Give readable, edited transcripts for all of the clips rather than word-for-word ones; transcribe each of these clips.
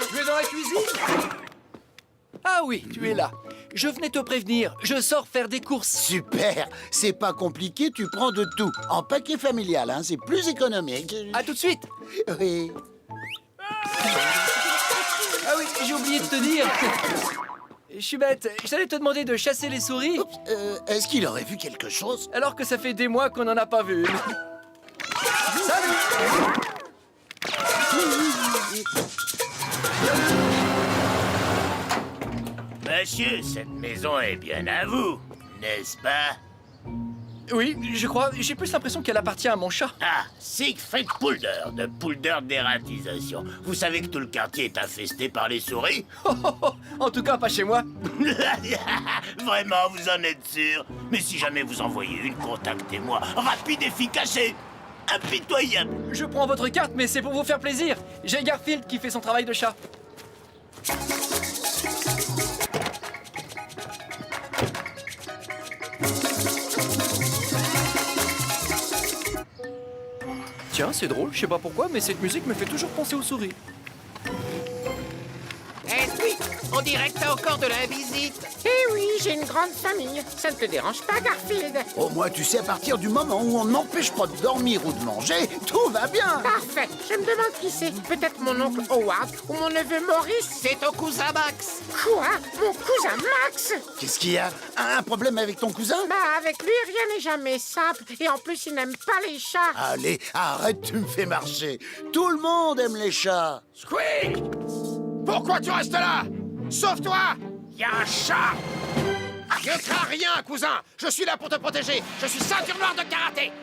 Tu es dans la cuisine? Ah oui, tu es là. Je venais te prévenir, je sors faire des courses. Super, c'est pas compliqué, tu prends de tout. En paquet familial, hein, c'est plus économique. À tout de suite. Oui. Ah oui, j'ai oublié de te dire. Je suis bête, j'allais te demander de chasser les souris, Oups, est-ce qu'il aurait vu quelque chose? alors que ça fait des mois qu'on n'en a pas vu une. Salut! Monsieur, cette maison est bien à vous, n'est-ce pas? Oui, je crois, j'ai plus l'impression qu'elle appartient à mon chat. Ah, Siegfried Poulder, de Poulder dératisation. Vous savez que tout le quartier est infesté par les souris? En tout cas, pas chez moi. Vraiment, vous en êtes sûr? Mais si jamais vous en voyez une, contactez-moi. Rapide, efficace et impitoyable. Je prends votre carte, mais c'est pour vous faire plaisir. J'ai Garfield qui fait son travail de chat. Tiens, c'est drôle, je sais pas pourquoi, mais cette musique me fait toujours penser aux souris. Esprit, on dirait que t'as encore de la visite. Eh oui, j'ai une grande famille. Ça ne te dérange pas, Garfield? Au moins, tu sais, à partir du moment où on ne m'empêche pas de dormir ou de manger, tout va bien. Parfait. Je me demande qui c'est. Peut-être mon oncle Howard ou mon neveu Maurice. C'est ton cousin Max. Quoi? Mon cousin Max? Qu'est-ce qu'il y a? Un problème avec ton cousin? Bah, avec lui, rien n'est jamais simple. Et en plus, il n'aime pas les chats. Allez, arrête, tu me fais marcher. Tout le monde aime les chats. Squeak! Pourquoi tu restes là? Sauve-toi! Il y a un chat! Ne crains rien, cousin! Je suis là pour te protéger! Je suis ceinture noire de karaté!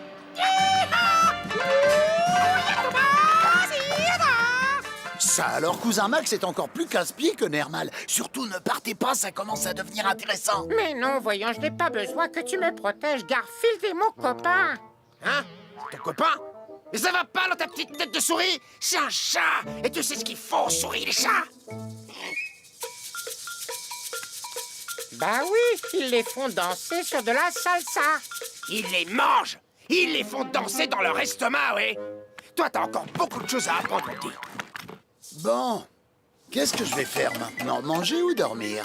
Ça alors, cousin Max est encore plus casse-pied que Nermal. Surtout, ne partez pas, ça commence à devenir intéressant. Mais non, voyons, je n'ai pas besoin que tu me protèges. Garfield est mon copain. Hein? Ton copain? Mais ça va pas dans ta petite tête de souris? C'est un chat! Et tu sais ce qu'ils font aux souris, les chats? Bah oui, ils les font danser sur de la salsa. Ils les mangent! Ils les font danser dans leur estomac, oui! Toi, t'as encore beaucoup de choses à apprendre, mon petit. Bon, qu'est-ce que je vais faire maintenant? Manger ou dormir?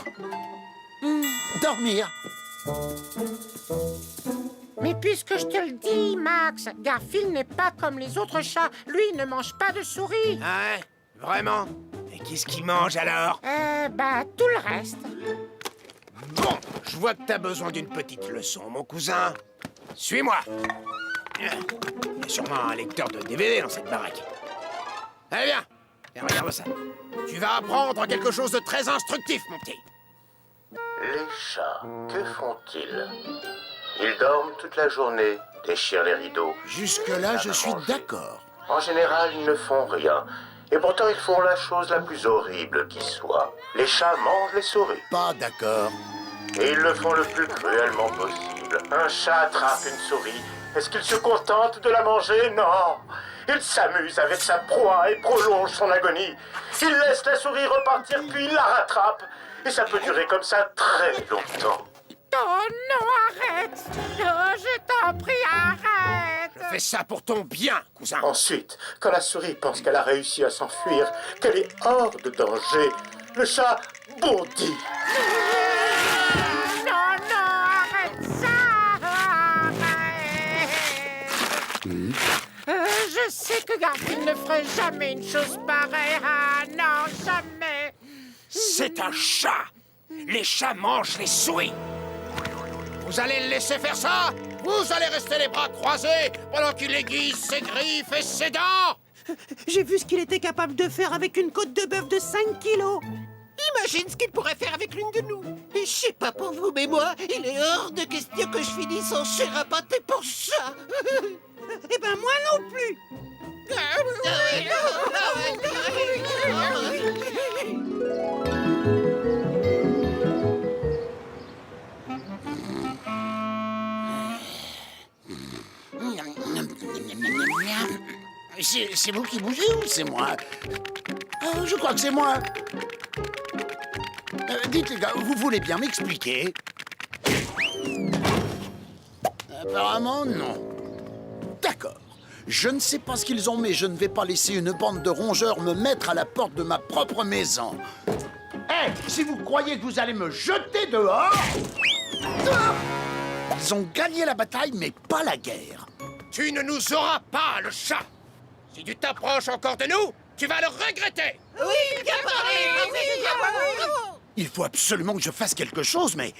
Dormir. Mais puisque je te le dis, Max, Garfield n'est pas comme les autres chats. Lui, il ne mange pas de souris. Hein? Vraiment? Et qu'est-ce qu'ils mangent alors? Bah, tout le reste. Bon, je vois que t'as besoin d'une petite leçon, mon cousin. Suis-moi. Il y a sûrement un lecteur de DVD dans cette baraque. Allez, viens. Et regarde ça. Tu vas apprendre quelque chose de très instructif, mon petit. Les chats, que font-ils? Ils dorment toute la journée, déchirent les rideaux. Jusque-là, je suis d'accord. En général, ils ne font rien. Et pourtant, ils font la chose la plus horrible qui soit. Les chats mangent les souris. Pas d'accord. Et ils le font le plus cruellement possible. Un chat attrape une souris. Est-ce qu'il se contente de la manger? Non. Il s'amuse avec sa proie et prolonge son agonie. Il laisse la souris repartir, puis il la rattrape. Et ça peut durer comme ça très longtemps. Oh non, arrête! Oh, je t'en prie, arrête! Fais ça pour ton bien, cousin. Ensuite, quand la souris pense qu'elle a réussi à s'enfuir, qu'elle est hors de danger, le chat bondit. Non, non, arrête ça! Arrête! Je sais que Garfield ne ferait jamais une chose pareille. Ah non, jamais! C'est un chat. Les chats mangent les souris. Vous allez le laisser faire ça? Vous allez rester les bras croisés pendant qu'il aiguise ses griffes et ses dents? J'ai vu ce qu'il était capable de faire avec une côte de bœuf de 5 kilos. Imagine ce qu'il pourrait faire avec l'une de nous. Et je sais pas pour vous, mais moi, il est hors de question que je finisse en chair à pâté pour ça. Eh ben moi non plus. C'est vous qui bougez ou c'est moi? Je crois que c'est moi. Dites les gars, vous voulez bien m'expliquer? Apparemment, non. D'accord. Je ne sais pas ce qu'ils ont, mais je ne vais pas laisser une bande de rongeurs me mettre à la porte de ma propre maison. Hé, si vous croyez que vous allez me jeter dehors... Ils ont gagné la bataille, mais pas la guerre. Tu ne nous auras pas, le chat. Si tu t'approches encore de nous, tu vas le regretter. Il faut absolument que je fasse quelque chose, mais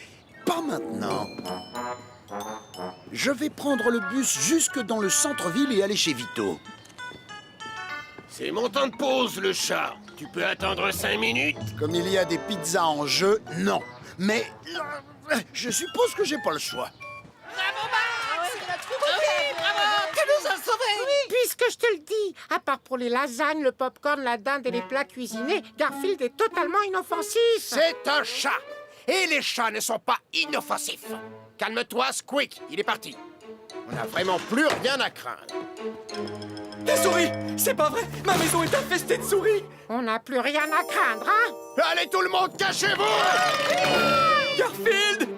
pas maintenant. Je vais prendre le bus jusque dans le centre-ville et aller chez Vito. C'est mon temps de pause, le chat. Tu peux attendre 5 minutes. Comme il y a des pizzas en jeu, non. Mais je suppose que j'ai pas le choix. Puisque je te le dis, à part pour les lasagnes, le popcorn, la dinde et les plats cuisinés, Garfield est totalement inoffensif. C'est un chat. Et les chats ne sont pas inoffensifs. Calme-toi, Squeak, il est parti. On n'a vraiment plus rien à craindre. Des souris! C'est pas vrai! Ma maison est infestée de souris! On n'a plus rien à craindre, hein? Allez tout le monde, cachez-vous! Garfield!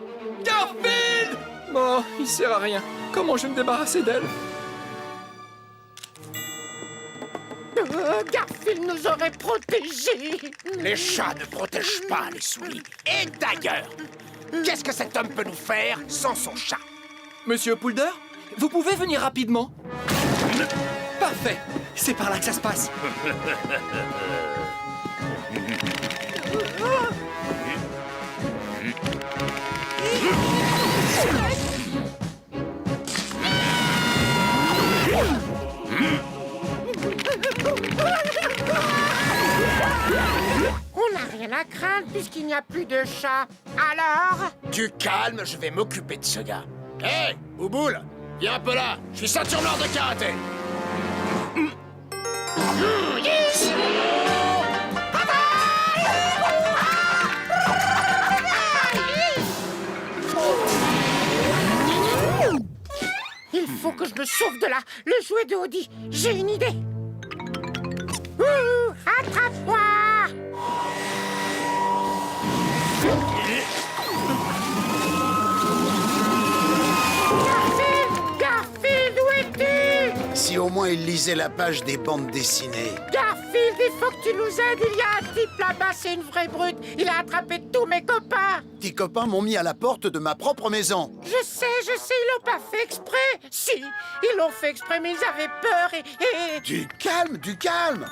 Garfield! Bon, il sert à rien. Comment je vais me débarrasser d'elle? Garfield nous aurait protégés. Les chats ne protègent pas les souris. Et d'ailleurs, qu'est-ce que cet homme peut nous faire sans son chat? Monsieur Poulder, vous pouvez venir rapidement? Parfait! C'est par là que ça se passe. On n'a rien à craindre puisqu'il n'y a plus de chat. Alors? Du calme, je vais m'occuper de ce gars. Hé, Bouboule, viens un peu là. Je suis ceinture noire de karaté. Il faut que je me sauve de là. Le jouet de Audi. J'ai une idée. Attrape-moi! Garfield, où es-tu? Si au moins il lisait la page des bandes dessinées. Garfield, il faut que tu nous aides. Il y a un type là-bas, c'est une vraie brute. Il a attrapé tous mes copains. Tes copains m'ont mis à la porte de ma propre maison. Je sais, ils l'ont pas fait exprès. Si, ils l'ont fait exprès, mais ils avaient peur et... Du calme, du calme.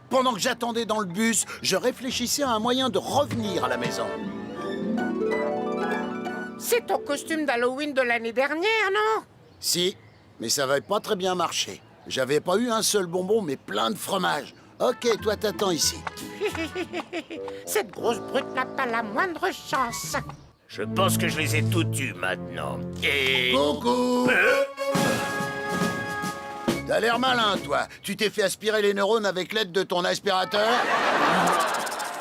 Pendant que j'attendais dans le bus, je réfléchissais à un moyen de revenir à la maison. C'est ton costume d'Halloween de l'année dernière, non? Si, mais ça va pas très bien marché. J'avais pas eu un seul bonbon, mais plein de fromage. Ok, toi t'attends ici. Cette grosse brute n'a pas la moindre chance. Je pense que je les ai toutes eues maintenant. Et... Coucou. T'as l'air malin, toi. Tu t'es fait aspirer les neurones avec l'aide de ton aspirateur?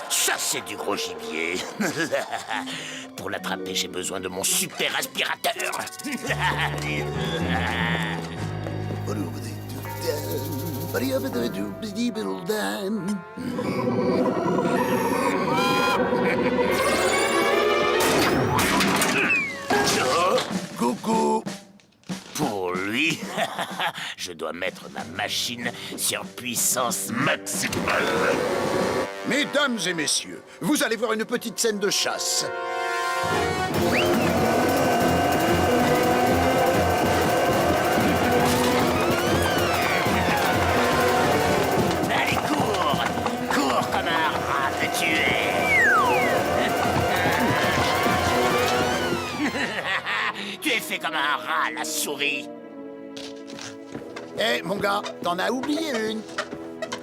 Ça, c'est du gros gibier. Pour l'attraper, j'ai besoin de mon super aspirateur. Coucou. Pour lui, je dois mettre ma machine sur puissance maximale. Mesdames et messieurs, vous allez voir une petite scène de chasse. Allez, cours! Cours comme un rat de tuer! Tu es fait comme un rat, la souris! Eh, mon gars, t'en as oublié une.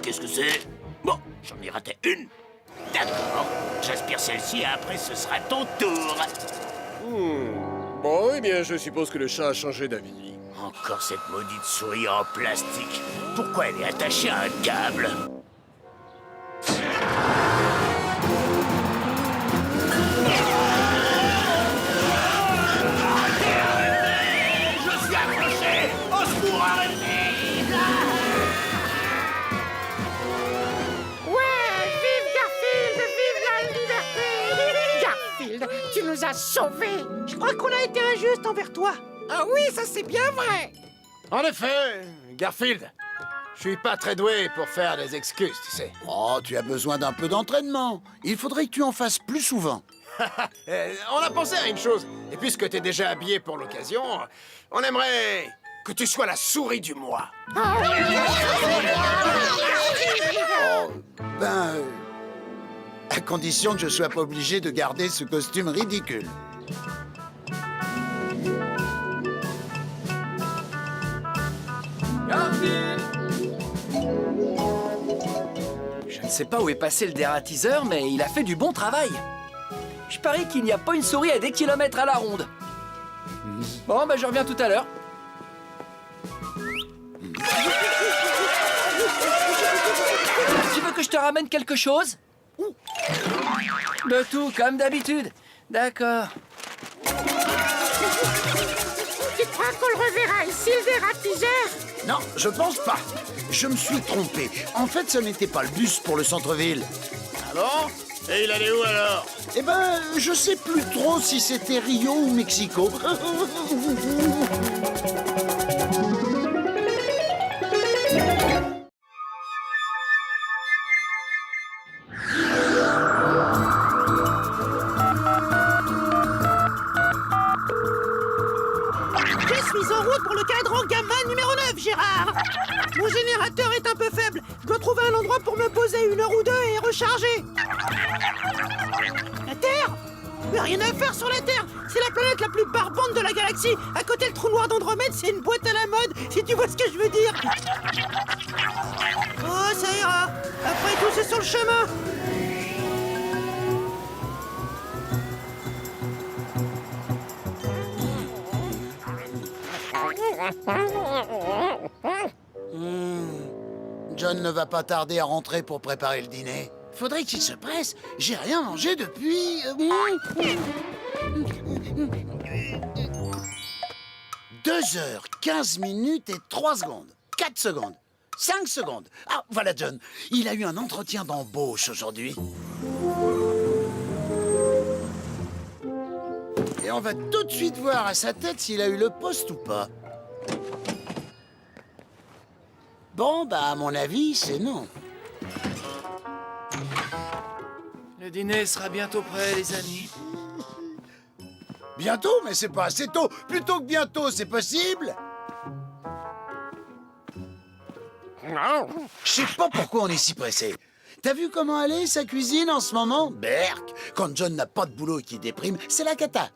Qu'est-ce que c'est? Bon, j'en ai raté une. D'accord, j'aspire celle-ci et après ce sera ton tour. Bon, eh bien, je suppose que le chat a changé d'avis. Encore cette maudite souris en plastique. Pourquoi elle est attachée à un câble? Je suis accroché! Au secours, arrêtez! Ouais, vive Garfield, vive la liberté! Garfield, tu nous as sauvés! Je crois qu'on a été injuste envers toi. Ah oui, ça c'est bien vrai! En effet, Garfield, je suis pas très doué pour faire des excuses, tu sais. Oh, tu as besoin d'un peu d'entraînement. Il faudrait que tu en fasses plus souvent. On a pensé à une chose. Et puisque t'es déjà habillé pour l'occasion, on aimerait que tu sois la souris du mois. Ben, à condition que je sois pas obligé de garder ce costume ridicule. Je ne sais pas où est passé le dératiseur, mais il a fait du bon travail. Je parie qu'il n'y a pas une souris à des kilomètres à la ronde. Bon, ben je reviens tout à l'heure. Tu veux que je te ramène quelque chose? De tout, comme d'habitude. D'accord. Tu crois qu'on le reverra ici, le dératiseur? Non, je pense pas. Je me suis trompé. En fait, ce n'était pas le bus pour le centre-ville. Ah bon? Et il allait où alors? Eh ben, je sais plus trop si c'était Rio ou Mexico. Je suis en route pour le cadran gamma numéro 9, Gérard. Mon générateur est un peu faible. Je dois trouver un endroit pour me poser 1 heure ou 2 et recharger. La Terre? Mais rien à faire sur la Terre. C'est la planète la plus barbante de la galaxie. À côté, le trou noir d'Andromède, c'est une boîte à la mode, si tu vois ce que je veux dire. Oh, ça ira. Après tout, c'est sur le chemin. John ne va pas tarder à rentrer pour préparer le dîner. Faudrait qu'il se presse. J'ai rien mangé depuis... 2h15 et 3 secondes. 4 secondes. 5 secondes. Ah, voilà John. Il a eu un entretien d'embauche aujourd'hui. Et on va tout de suite voir à sa tête s'il a eu le poste ou pas. Bon, bah, à mon avis, c'est non. Le dîner sera bientôt prêt, les amis. Bientôt, mais c'est pas assez tôt. Plutôt que bientôt, c'est possible? Je sais pas pourquoi on est si pressé. T'as vu comment elle est, sa cuisine, en ce moment? Berk! Quand John n'a pas de boulot et qu'il déprime, c'est la cata.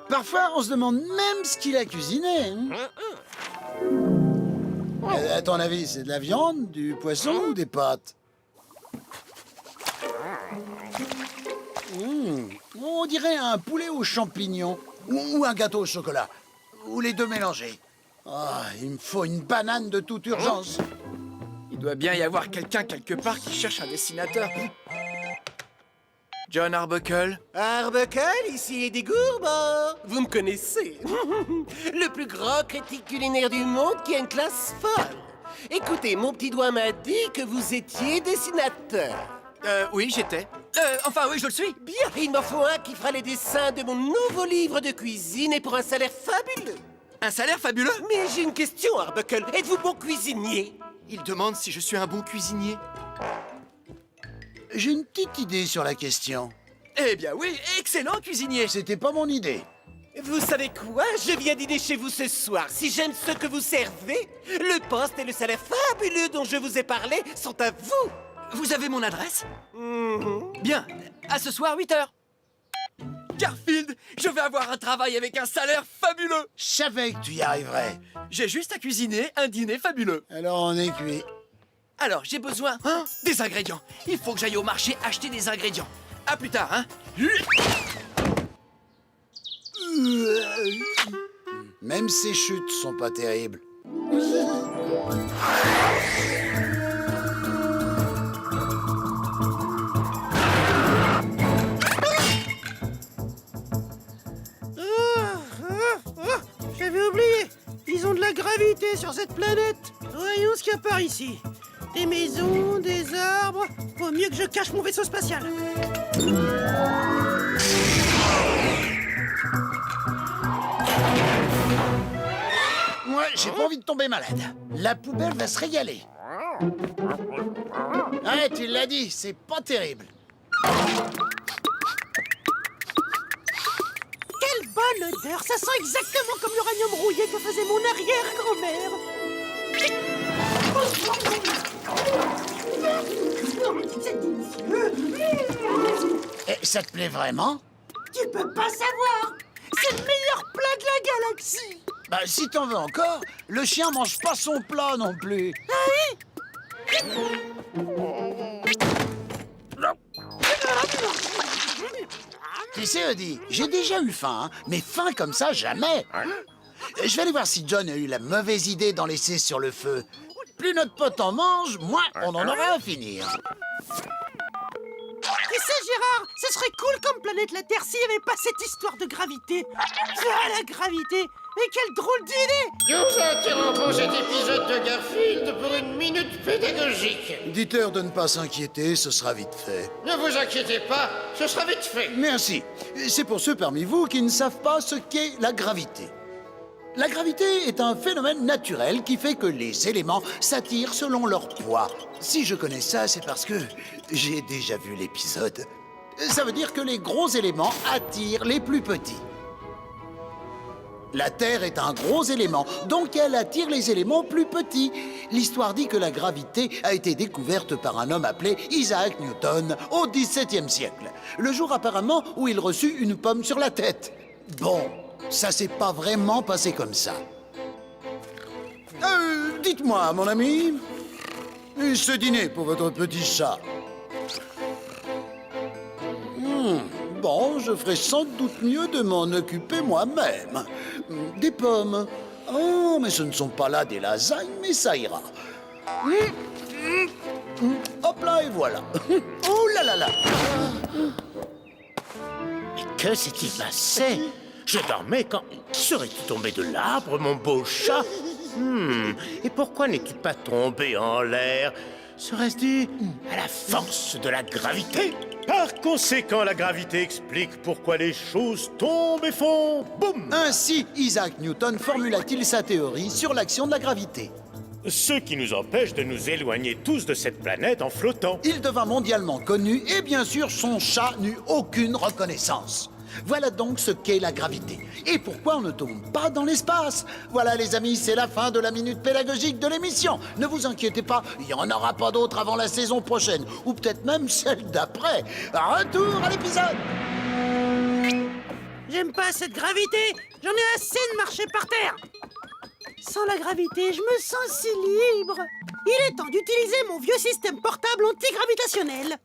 Parfois, on se demande même ce qu'il a cuisiné. À ton avis, c'est de la viande, du poisson ou des pâtes? On dirait un poulet aux champignons. Ou un gâteau au chocolat. Ou les deux mélangés. Ah, il me faut une banane de toute urgence. Il doit bien y avoir quelqu'un quelque part qui cherche un dessinateur. John Arbuckle. Arbuckle, ici Eddie Gourban. Vous me connaissez. Le plus grand critique culinaire du monde qui a une classe folle. Écoutez, mon petit doigt m'a dit que vous étiez dessinateur. Oui, j'étais. Enfin, oui, je le suis. Bien, il m'en faut un qui fera les dessins de mon nouveau livre de cuisine et pour un salaire fabuleux. Un salaire fabuleux. Mais j'ai une question, Arbuckle. Êtes-vous bon cuisinier? Il demande si je suis un bon cuisinier. J'ai une petite idée sur la question. Eh bien oui, excellent cuisinier. C'était pas mon idée. Vous savez quoi? Je viens dîner chez vous ce soir. Si j'aime ce que vous servez, le poste et le salaire fabuleux dont je vous ai parlé sont à vous. Vous avez mon adresse? Bien, à ce soir, 8h. Garfield, je vais avoir un travail avec un salaire fabuleux. Je savais que tu y arriverais. J'ai juste à cuisiner un dîner fabuleux. Alors on est cuit. Alors, j'ai besoin des ingrédients. Il faut que j'aille au marché acheter des ingrédients. À plus tard, hein. Même ces chutes sont pas terribles. J'avais oublié. Ils ont de la gravité sur cette planète. Voyons ce qu'il y a par ici. Des maisons, des arbres. Vaut mieux que je cache mon vaisseau spatial. moi, j'ai pas envie de tomber malade. La poubelle va se régaler. Ouais, tu l'as dit, c'est pas terrible. Quelle bonne odeur! Ça sent exactement comme l'uranium rouillé que faisait mon arrière-grand-mère. C'est délicieux. Et ça te plaît vraiment? Tu peux pas savoir! C'est le meilleur plat de la galaxie! Bah, si t'en veux encore, le chien mange pas son plat non plus. Tu sais, Odie, j'ai déjà eu faim, hein, mais faim comme ça, jamais. Je vais aller voir si John a eu la mauvaise idée d'en laisser sur le feu. Plus notre pote en mange, moins on en aura à finir. Tu sais, Gérard, ce serait cool comme planète la Terre s'il n'y avait pas cette histoire de gravité. Ah, la gravité! Mais quelle drôle d'idée! Nous interrompons cet épisode de Garfield pour une minute pédagogique. Dites-leur de ne pas s'inquiéter, ce sera vite fait. Ne vous inquiétez pas, ce sera vite fait. Merci. C'est pour ceux parmi vous qui ne savent pas ce qu'est la gravité. La gravité est un phénomène naturel qui fait que les éléments s'attirent selon leur poids. Si je connais ça, c'est parce que j'ai déjà vu l'épisode. Ça veut dire que les gros éléments attirent les plus petits. La Terre est un gros élément, donc elle attire les éléments plus petits. L'histoire dit que la gravité a été découverte par un homme appelé Isaac Newton au XVIIe siècle, le jour apparemment où il reçut une pomme sur la tête. Bon, ça s'est pas vraiment passé comme ça. Dites-moi, mon ami, ce dîner pour votre petit chat. Bon, je ferai sans doute mieux de m'en occuper moi-même. Des pommes. Oh, mais ce ne sont pas là des lasagnes, mais ça ira. Hop là, et voilà. Oh là là là. Mais que s'est-il passé? Je dormais quand... Serais-tu tombé de l'arbre, mon beau chat? Et pourquoi n'es-tu pas tombé en l'air? Serait-ce dû à la force de la gravité? Par conséquent, la gravité explique pourquoi les choses tombent et font boum. Ainsi, Isaac Newton formula-t-il sa théorie sur l'action de la gravité. Ce qui nous empêche de nous éloigner tous de cette planète en flottant. Il devint mondialement connu et bien sûr, son chat n'eut aucune reconnaissance. Voilà donc ce qu'est la gravité. Et pourquoi on ne tombe pas dans l'espace. Voilà les amis, c'est la fin de la minute pédagogique de l'émission. Ne vous inquiétez pas, il n'y en aura pas d'autres avant la saison prochaine. Ou peut-être même celle d'après. Retour à l'épisode. J'aime pas cette gravité! J'en ai assez de marcher par terre! Sans la gravité, je me sens si libre! Il est temps d'utiliser mon vieux système portable antigravitationnel!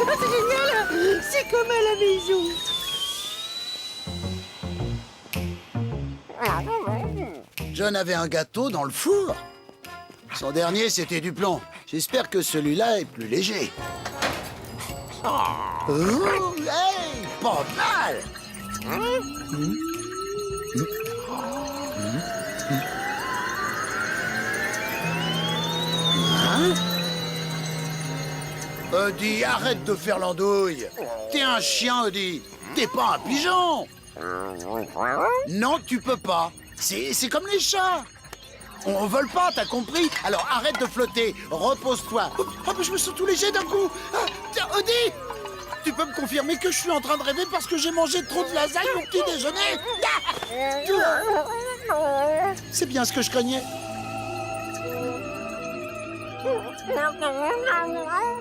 C'est génial! C'est comme à la maison! John avait un gâteau dans le four. Son dernier, c'était du plomb. J'espère que celui-là est plus léger. Oh, hey, pas mal! Odie, arrête de faire l'andouille. T'es un chien, Odie. T'es pas un pigeon. Non, tu peux pas. C'est comme les chats. On vole pas, t'as compris? Alors arrête de flotter, repose-toi. Oh, mais je me sens tout léger d'un coup. Ah, tiens, Odie, tu peux me confirmer que je suis en train de rêver parce que j'ai mangé trop de lasagne au petit déjeuner? C'est bien ce que je craignais.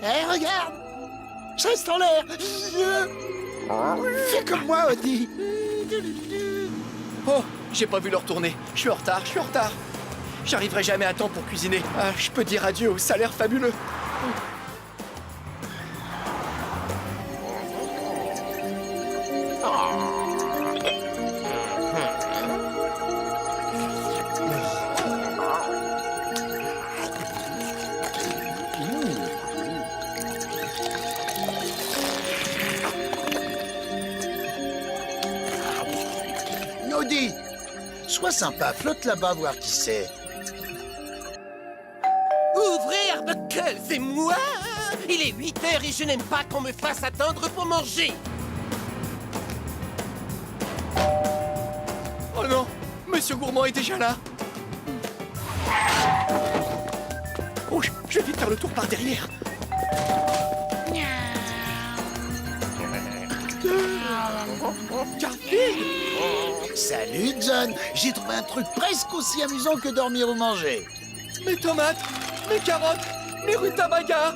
Hé, regarde! Je reste en l'air! Fais comme moi, Odie! Oh, j'ai pas vu l'heure tourner. Je suis en retard. J'arriverai jamais à temps pour cuisiner. Ah, je peux dire adieu au salaire fabuleux. Odie, sois sympa, flotte là-bas, voir qui c'est. Ouvrez, Arbuckle, c'est moi! Il est 8 heures et je n'aime pas qu'on me fasse attendre pour manger! Monsieur Gourmand est déjà là. Oh, je vais vite faire le tour par derrière. Garfield! Salut, John. J'ai trouvé un truc presque aussi amusant que dormir ou manger. Mes tomates, mes carottes, mes rutabagas.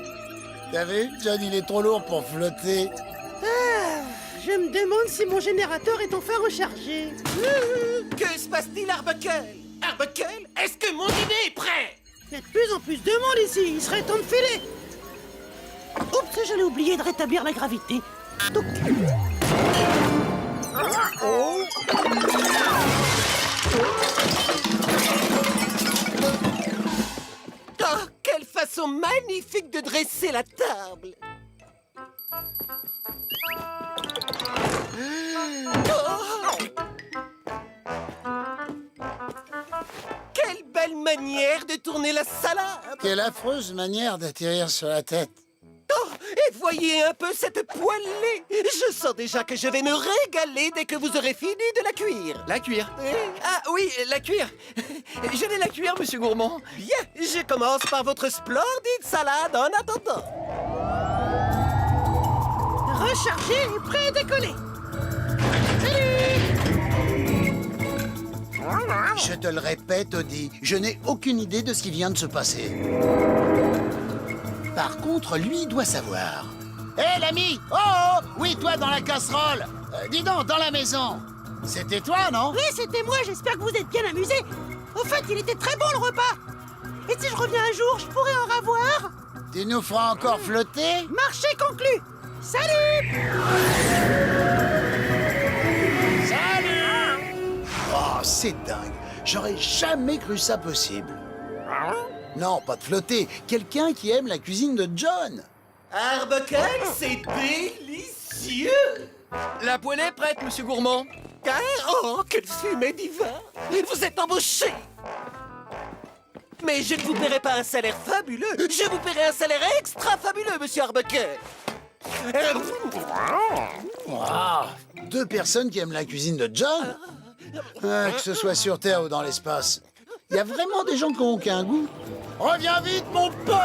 T'as vu, John, il est trop lourd pour flotter. Je me demande si mon générateur est enfin rechargé. Que se passe-t-il, Arbuckle? Arbuckle, est-ce que mon dîner est prêt? Il y a de plus en plus de monde ici, il serait temps de filer. Oups, j'allais oublier de rétablir la gravité. Touc. Oh, quelle façon magnifique de dresser la table! Quelle belle manière de tourner la salade! Quelle affreuse manière d'atterrir sur la tête. Oh, et voyez un peu cette poêlée! Je sens déjà que je vais me régaler dès que vous aurez fini de la cuire. La cuire. Eh, Ah oui, la cuire. J'allais la cuire, Monsieur Gourmand. bien, je commence par votre splendide salade en attendant. Rechargé et prêt à décoller. Je te le répète, Odie, je n'ai aucune idée de ce qui vient de se passer. Par contre, lui doit savoir. Hé, l'ami! Oh, oh! Oui, toi, dans la casserole! Dis donc, dans la maison! C'était toi, non? Oui, c'était moi, j'espère que vous êtes bien amusés. Au fait, il était très bon le repas. Et si je reviens un jour, je pourrais en ravoir? Tu nous feras encore flotter? Marché conclu. Salut! Oh, c'est dingue! J'aurais jamais cru ça possible. Non, pas de flotter. Quelqu'un qui aime la cuisine de John. Arbuckle, c'est délicieux! La poêlée est prête, Monsieur Gourmand. Ah, oh, quelle fumée divin! Vous êtes embauché! Mais je ne vous paierai pas un salaire fabuleux, je vous paierai un salaire extra fabuleux, monsieur Arbuckle! Deux personnes qui aiment la cuisine de John? Ah, que ce soit sur Terre ou dans l'espace. Il y a vraiment des gens qui n'ont aucun goût. Reviens vite, mon pote!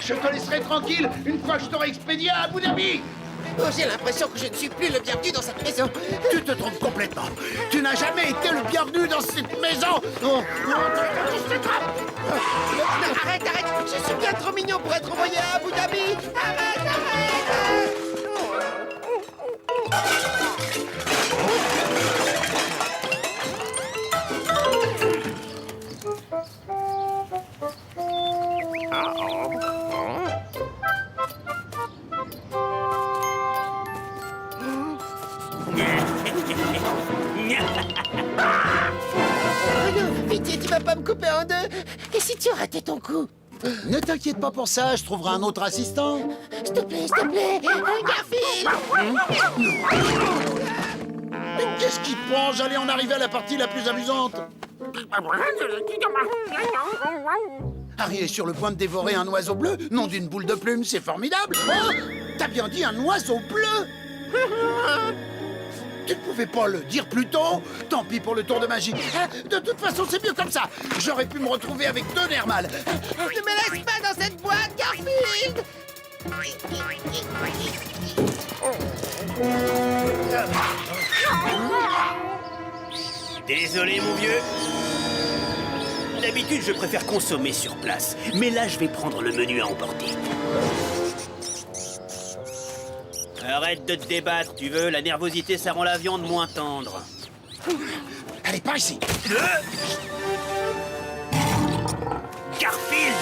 Je te laisserai tranquille une fois que je t'aurai expédié à Abu Dhabi. Oh, j'ai l'impression que je ne suis plus le bienvenu dans cette maison. Tu te trompes complètement. Tu n'as jamais été le bienvenu dans cette maison. Oh, Arrête, arrête, je suis bien trop mignon pour être envoyé à Abu Dhabi. Arrête, arrête. Pitié, tu vas pas me couper en deux. Et si tu ratais ton coup? ne t'inquiète pas pour ça, je trouverai un autre assistant. S'il te plaît, Garfield. Mais qu'est-ce qui te prend? J'allais en arriver à la partie la plus amusante. Harry est sur le point de dévorer un oiseau bleu, non d'une boule de plume, c'est formidable. Oh, t'as bien dit un oiseau bleu. Tu ne pouvais pas le dire plus tôt? Tant pis pour le tour de magie. De toute façon, c'est mieux comme ça. J'aurais pu me retrouver avec deux nerfs mal. Ne me laisse pas dans cette boîte, Garfield. Désolé, mon vieux. D'habitude, je préfère consommer sur place. Mais là, je vais prendre le menu à emporter. Arrête de te débattre, tu veux. La nervosité, ça rend la viande moins tendre. Allez, par ici. Garfield!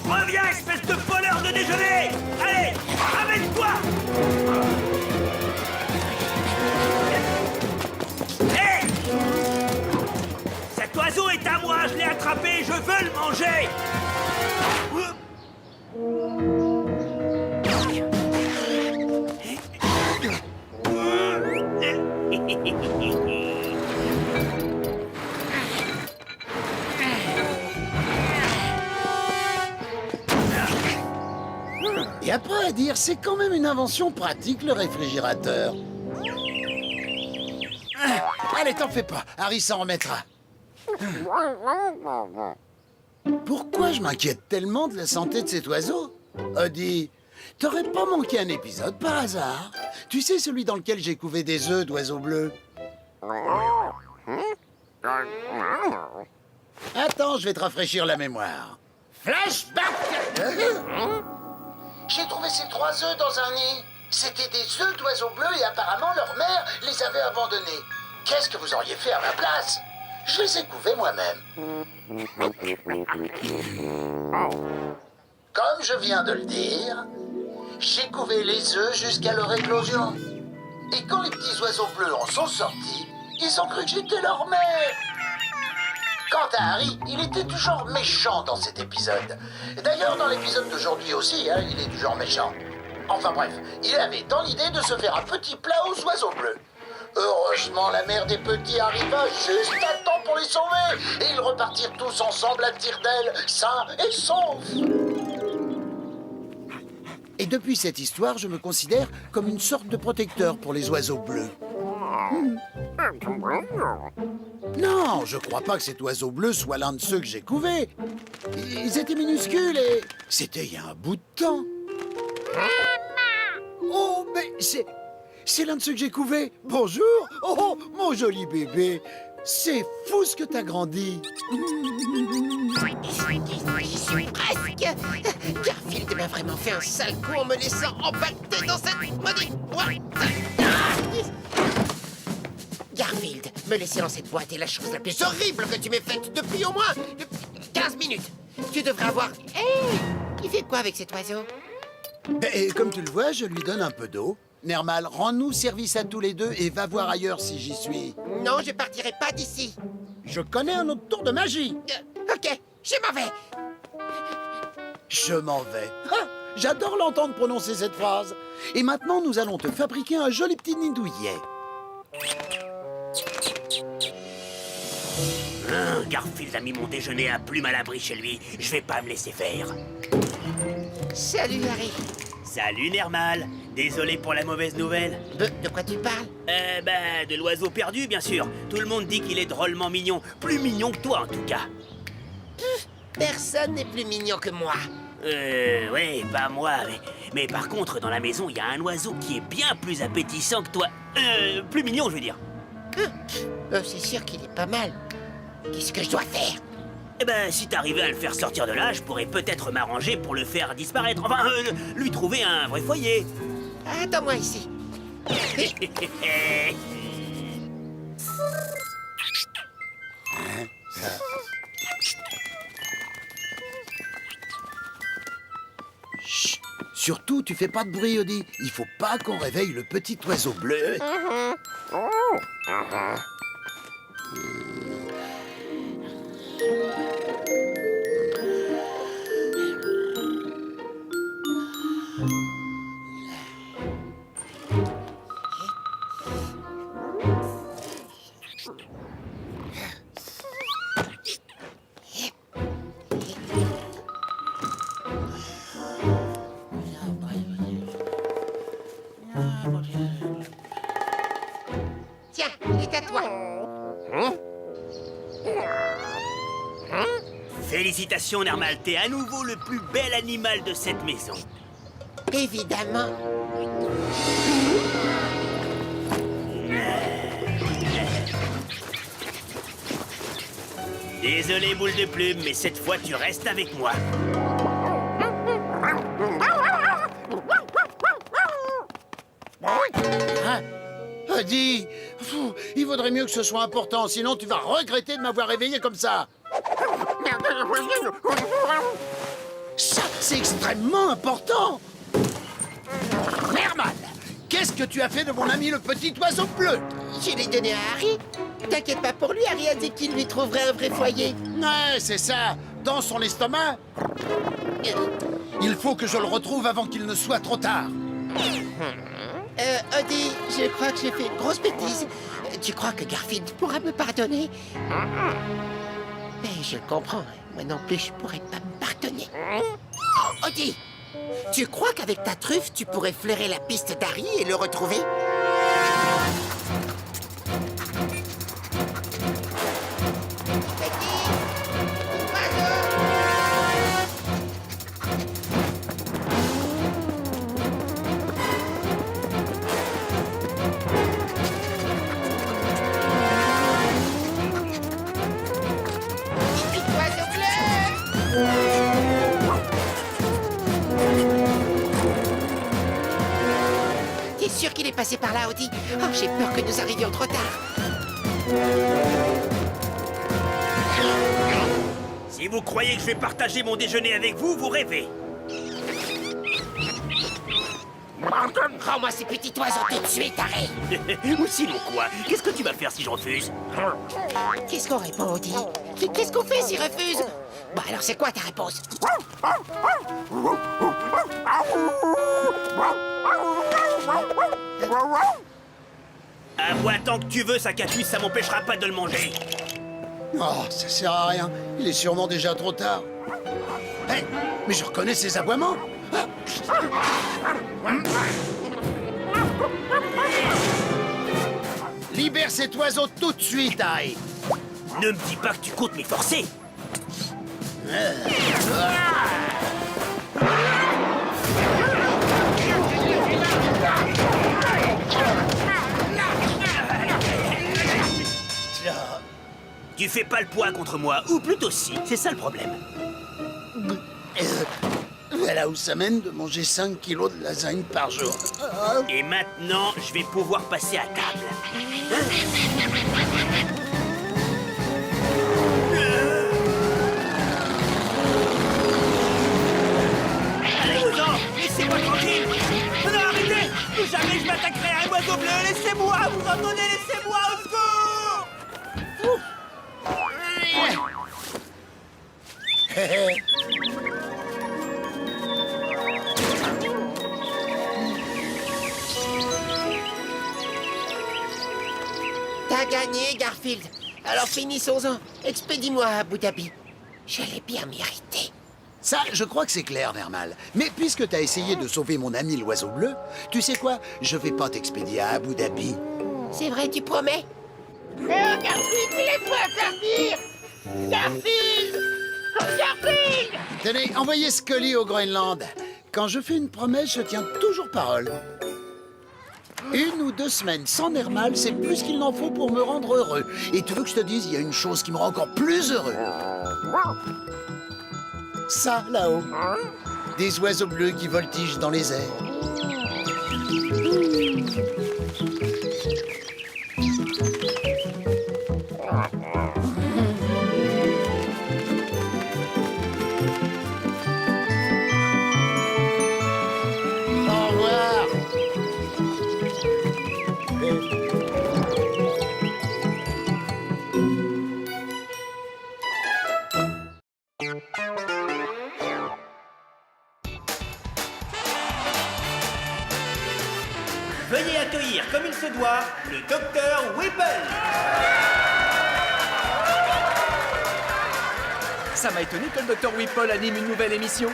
Reviens, espèce de voleur de déjeuner! Allez, ramène-toi! Hé! Cet oiseau est à moi, je l'ai attrapé, je veux le manger! Et après à dire, c'est quand même une invention pratique, le réfrigérateur. Allez, t'en fais pas, Harry s'en remettra. Pourquoi je m'inquiète tellement de la santé de cet oiseau? Odie, t'aurais pas manqué un épisode par hasard? Tu sais, celui dans lequel j'ai couvé des œufs d'oiseaux bleus? Attends, je vais te rafraîchir la mémoire. Flashback! J'ai trouvé ces 3 œufs dans un nid. C'était des œufs d'oiseaux bleus et apparemment leur mère les avait abandonnés. Qu'est-ce que vous auriez fait à ma place? Je les ai couvés moi-même. Comme je viens de le dire, j'ai couvé les œufs jusqu'à leur éclosion. Et quand les petits oiseaux bleus en sont sortis, ils ont cru que j'étais leur mère. Quant à Harry, il était du genre méchant dans cet épisode. D'ailleurs, dans l'épisode d'aujourd'hui aussi, il est du genre méchant. Enfin bref, il avait dans l'idée de se faire un petit plat aux oiseaux bleus. Heureusement, la mère des petits arriva juste à temps pour les sauver. Et ils repartirent tous ensemble à tire-d'aile, sains et saufs. Et depuis cette histoire, je me considère comme une sorte de protecteur pour les oiseaux bleus. Non, je crois pas que cet oiseau bleu soit l'un de ceux que j'ai couvés. Ils étaient minuscules et... C'était il y a un bout de temps. Oh, mais c'est l'un de ceux que j'ai couvés. Bonjour. Oh, mon joli bébé. C'est fou ce que t'as grandi. J'y suis presque. Garfield m'a vraiment fait un sale coup en me laissant empaqueter dans cette maudite boîte. Garfield, me laisser dans cette boîte est la chose la plus horrible que tu m'aies faite depuis au moins 15 minutes. Tu devrais avoir... Hé, il fait quoi avec cet oiseau? Comme tu le vois, je lui donne un peu d'eau. Nermal, rends-nous service à tous les deux et va voir ailleurs si j'y suis. Non, je partirai pas d'ici. Je connais un autre tour de magie. Ok, je m'en vais. Je m'en vais. Ah, j'adore l'entendre prononcer cette phrase. Et maintenant, nous allons te fabriquer un joli petit nid douillet. Garfield a mis mon déjeuner à plume à l'abri chez lui. Je vais pas me laisser faire. Salut, Harry. Salut, Nermal. Désolé pour la mauvaise nouvelle. De quoi tu parles? De l'oiseau perdu, bien sûr. Tout le monde dit qu'il est drôlement mignon. Plus mignon que toi, en tout cas. Personne n'est plus mignon que moi. Ouais, pas moi, mais par contre, dans la maison, il y a un oiseau qui est bien plus appétissant que toi. Plus mignon, je veux dire. C'est sûr qu'il est pas mal. Qu'est-ce que je dois faire? Si t'arrivais à le faire sortir de là, je pourrais peut-être m'arranger pour le faire disparaître. Enfin, lui trouver un vrai foyer. Attends-moi ici. Chut. Surtout, tu fais pas de bruit, Odie. Il faut pas qu'on réveille le petit oiseau bleu. Tiens, il est à toi. Félicitations, Nermal, t'es à nouveau le plus bel animal de cette maison. Évidemment. Désolé, boule de plume, mais cette fois, tu restes avec moi. Eddie, il vaudrait mieux que ce soit important, sinon tu vas regretter de m'avoir réveillé comme ça. Ça, c'est extrêmement important. Nermal, qu'est-ce que tu as fait de mon ami le petit oiseau bleu? Je l'ai donné à Harry. T'inquiète pas pour lui, Harry a dit qu'il lui trouverait un vrai foyer. Ouais, c'est ça, dans son estomac. Il faut que je le retrouve avant qu'il ne soit trop tard. Odie, je crois que j'ai fait une grosse bêtise. Tu crois que Garfield pourra me pardonner? Mais je le comprends. Moi non plus, je pourrais pas me pardonner. Oh, Odie, tu crois qu'avec ta truffe, tu pourrais flairer la piste d'Harry et le retrouver? T'es sûr qu'il est passé par là, Odie? Oh, j'ai peur que nous arrivions trop tard. Si vous croyez que je vais partager mon déjeuner avec vous, vous rêvez. Rends-moi ces petits oiseaux tout de suite, Harry. Ou sinon quoi? Qu'est-ce que tu vas faire si je refuse? Qu'est-ce qu'on répond, Odie? Qu'est-ce qu'on fait s'il refuse? Bah alors c'est quoi ta réponse? Aboie tant que tu veux, ça capuche, ça m'empêchera pas de le manger. Oh, ça sert à rien. Il est sûrement déjà trop tard. Hé, mais je reconnais ces aboiements. Ah. Libère cet oiseau tout de suite, Harry. Ne me dis pas que tu comptes m'y forcer. Tu fais pas le poids contre moi, ou plutôt si, c'est ça le problème. Voilà où ça mène de manger 5 kilos de lasagne par jour. Et maintenant, je vais pouvoir passer à table. Allez-vous-en, laissez-moi tranquille. Non, arrêtez. Plus jamais je m'attaquerai à un oiseau bleu. Laissez-moi, vous entendez? Laissez-moi, au secours. T'as gagné, Garfield. Alors finissons-en. Expédie-moi à Abu Dhabi. Je l'ai bien mérité. Ça, je crois que c'est clair, Nermal. Mais puisque t'as essayé de sauver mon ami l'oiseau bleu, tu sais quoi? Je vais pas t'expédier à Abu Dhabi. C'est vrai, tu promets? Oh, Garfield, laisse-moi sortir! Garfield! Oh, Garfield! Tenez, envoyez Scully au Groenland. Quand je fais une promesse, je tiens toujours parole. 1 ou 2 semaines sans Nermal, c'est plus qu'il n'en faut pour me rendre heureux. Et tu veux que je te dise, il y a une chose qui me rend encore plus heureux. Ça, là-haut. Des oiseaux bleus qui voltigent dans les airs. Au revoir. Veuillez accueillir, comme il se doit, le docteur Whipple. Ça m'a étonné que le docteur Whipple anime une nouvelle émission.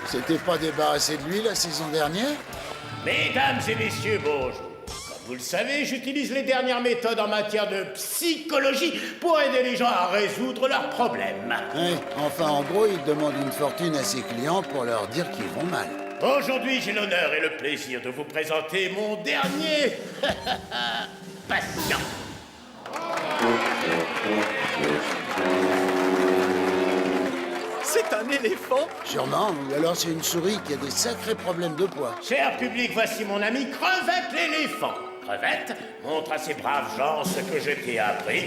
C'était pas débarrassé de lui la saison dernière? Mesdames et messieurs, bonjour. Comme vous le savez, j'utilise les dernières méthodes en matière de psychologie pour aider les gens à résoudre leurs problèmes. Oui, enfin, en gros, il demande une fortune à ses clients pour leur dire qu'ils vont mal. Aujourd'hui, j'ai l'honneur et le plaisir de vous présenter mon dernier patient. C'est un éléphant? Sûrement, ou alors c'est une souris qui a des sacrés problèmes de poids. Cher public, voici mon ami Crevette l'éléphant. Crevette, montre à ces braves gens ce que je t'ai appris.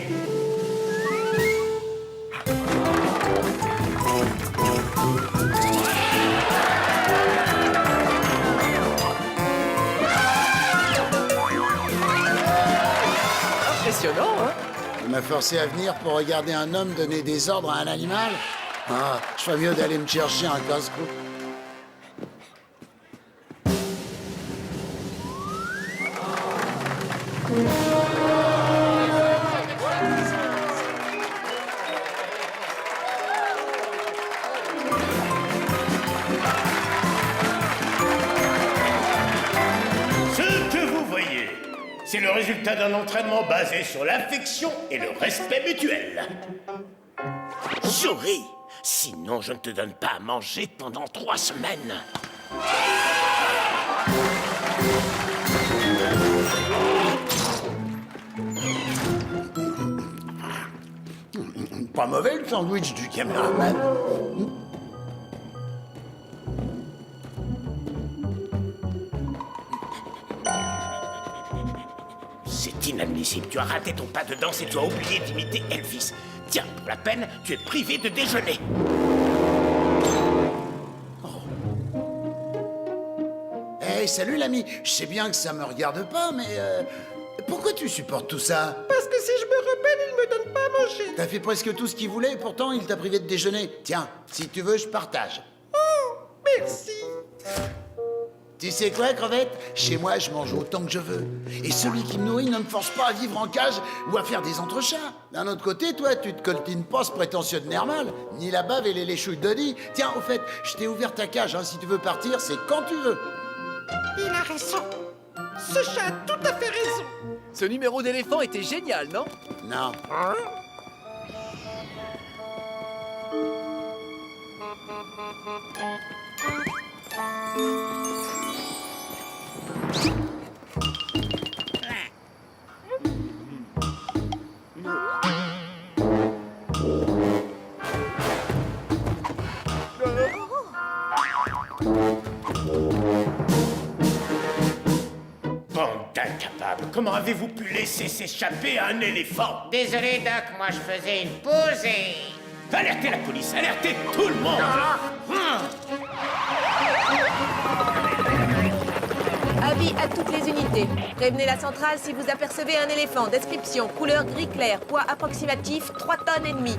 Impressionnant, hein? Il m'a forcé à venir pour regarder un homme donner des ordres à un animal. Ah, je ferais mieux d'aller me chercher un casse-cou. Ce que vous voyez, c'est le résultat d'un entraînement basé sur l'affection et le respect mutuel. Souris, sinon je ne te donne pas à manger pendant 3 semaines. Pas mauvais le sandwich du caméraman. C'est inadmissible, tu as raté ton pas de danse et tu as oublié d'imiter Elvis. Tiens, pour la peine, tu es privé de déjeuner. Hey, salut l'ami. Je sais bien que ça me regarde pas, mais pourquoi tu supportes tout ça? Parce que si je me rebelle, il me donne pas à manger. T'as fait presque tout ce qu'il voulait et pourtant il t'a privé de déjeuner. Tiens, si tu veux, je partage. Oh, merci. Tu sais quoi, Crevette? Chez moi, je mange autant que je veux. Et celui qui me nourrit ne me force pas à vivre en cage ou à faire des entrechats. D'un autre côté, toi, tu te coltines pas ce prétentieux de Nermal, ni la bave et les léchouilles d'Odie. Tiens, au fait, je t'ai ouvert ta cage, hein. Si tu veux partir, c'est quand tu veux. Il a raison. Ce chat a tout à fait raison. Ce numéro d'éléphant était génial, non? Non. Bande d'incapables, comment avez-vous pu laisser s'échapper un éléphant? Désolé, Doc, moi je faisais une pause et... Alertez la police, alertez tout le monde! Avis à toutes les unités. Prévenez la centrale si vous apercevez un éléphant. Description, couleur gris clair, poids approximatif 3 tonnes et demie.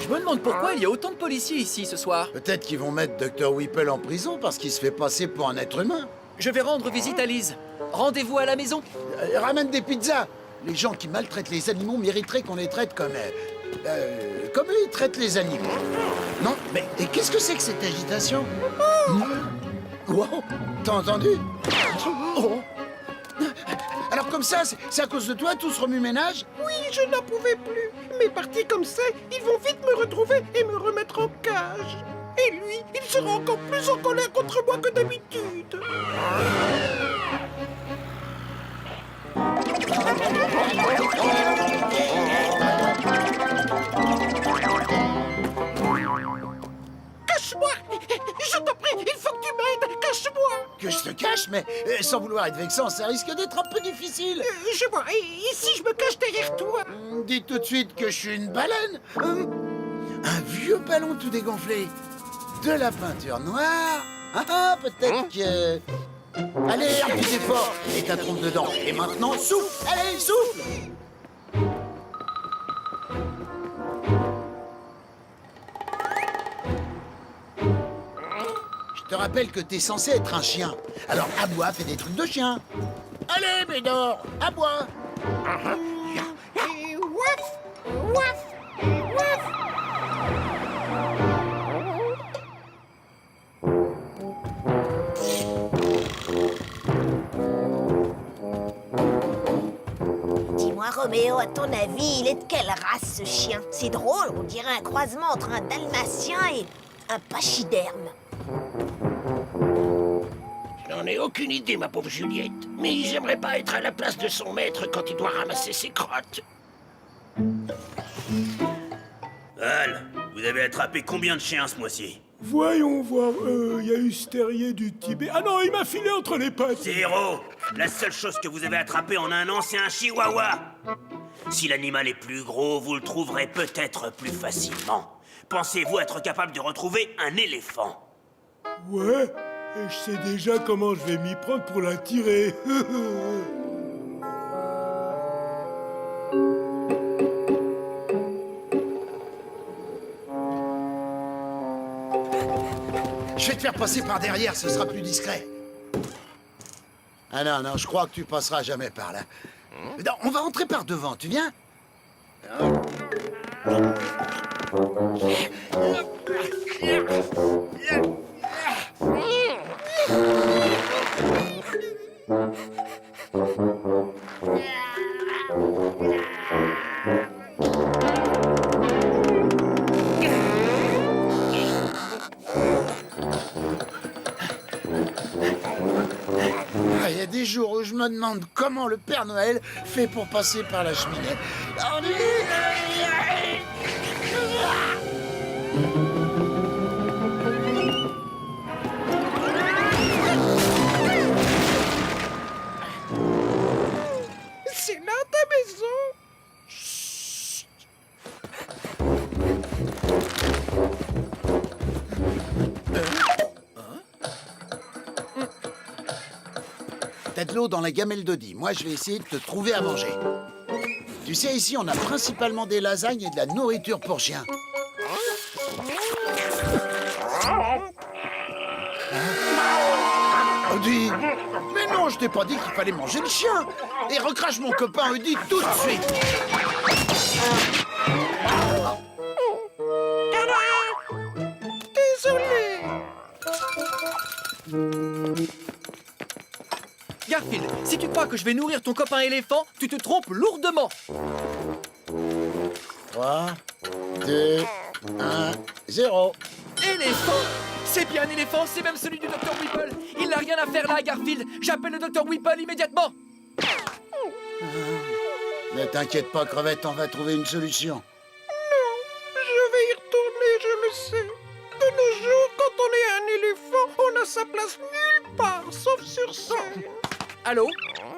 Je me demande pourquoi il y a autant de policiers ici ce soir. Peut-être qu'ils vont mettre Dr. Whipple en prison parce qu'il se fait passer pour un être humain. Je vais rendre visite à Lise. Rendez-vous à la maison. Ramène des pizzas. Les gens qui maltraitent les animaux mériteraient qu'on les traite comme eux ils traitent les animaux. Non, mais et qu'est-ce que c'est que cette agitation? Wow, t'as entendu? Oh. Alors comme ça, c'est à cause de toi, tout ce remue-ménage? Oui, je n'en pouvais plus. Mes partis comme ça, ils vont vite me retrouver et me remettre en cage. Et lui, il sera encore plus en colère contre moi que d'habitude. Cache-moi! Je t'en prie, il faut que tu m'aides! Cache-moi! Que je te cache, mais sans vouloir être vexant, ça risque d'être un peu difficile. Je vois, et si je me cache derrière toi? Dis tout de suite que je suis une baleine. Un vieux ballon tout dégonflé. De la peinture noire. Peut-être que... Allez, appuie fort et ta trompe dedans. Et maintenant, souffle. Allez, souffle. Je te rappelle que t'es censé être un chien. Alors aboie, fais des trucs de chien. Allez, Bédor, aboie. Et ouaf! Ouaf! Ouaf! Dis-moi, Roméo, à ton avis, il est de quelle race, ce chien? C'est drôle, on dirait un croisement entre un dalmatien et un pachyderme. J'en ai aucune idée, ma pauvre Juliette. Mais j'aimerais pas être à la place de son maître quand il doit ramasser ses crottes. Val, vous avez attrapé combien de chiens ce mois-ci? Voyons voir, il y a eu ce terrier du Tibet. Ah non, il m'a filé entre les pattes. Zéro. La seule chose que vous avez attrapée en un an, c'est un chihuahua. Si l'animal est plus gros, vous le trouverez peut-être plus facilement. Pensez-vous être capable de retrouver un éléphant? Ouais, et je sais déjà comment je vais m'y prendre pour l'attirer. Je vais te faire passer par derrière, ce sera plus discret. Ah non, non, je crois que tu passeras jamais par là. Non, on va rentrer par devant, tu viens? Il y a des jours où je me demande comment le Père Noël fait pour passer par la cheminée. C'est là ta maison. T'as de l'eau dans la gamelle d'Odi. Moi, je vais essayer de te trouver à manger. Tu sais, ici, on a principalement des lasagnes et de la nourriture pour chiens. Odi! Mais non, je t'ai pas dit qu'il fallait manger le chien! Et recrache mon copain Odi tout de suite! Désolé. Garfield, si tu crois que je vais nourrir ton copain éléphant, tu te trompes lourdement. 3, 2, 1, 0. Éléphant? C'est bien un éléphant, c'est même celui du Dr Whipple. Il n'a rien à faire là, Garfield. J'appelle le Dr Whipple immédiatement. Ne t'inquiète pas, Crevette, on va trouver une solution. Je vais y retourner, je le sais. De nos jours, quand on est un éléphant, on a sa place nulle part, sauf sur scène. Allô?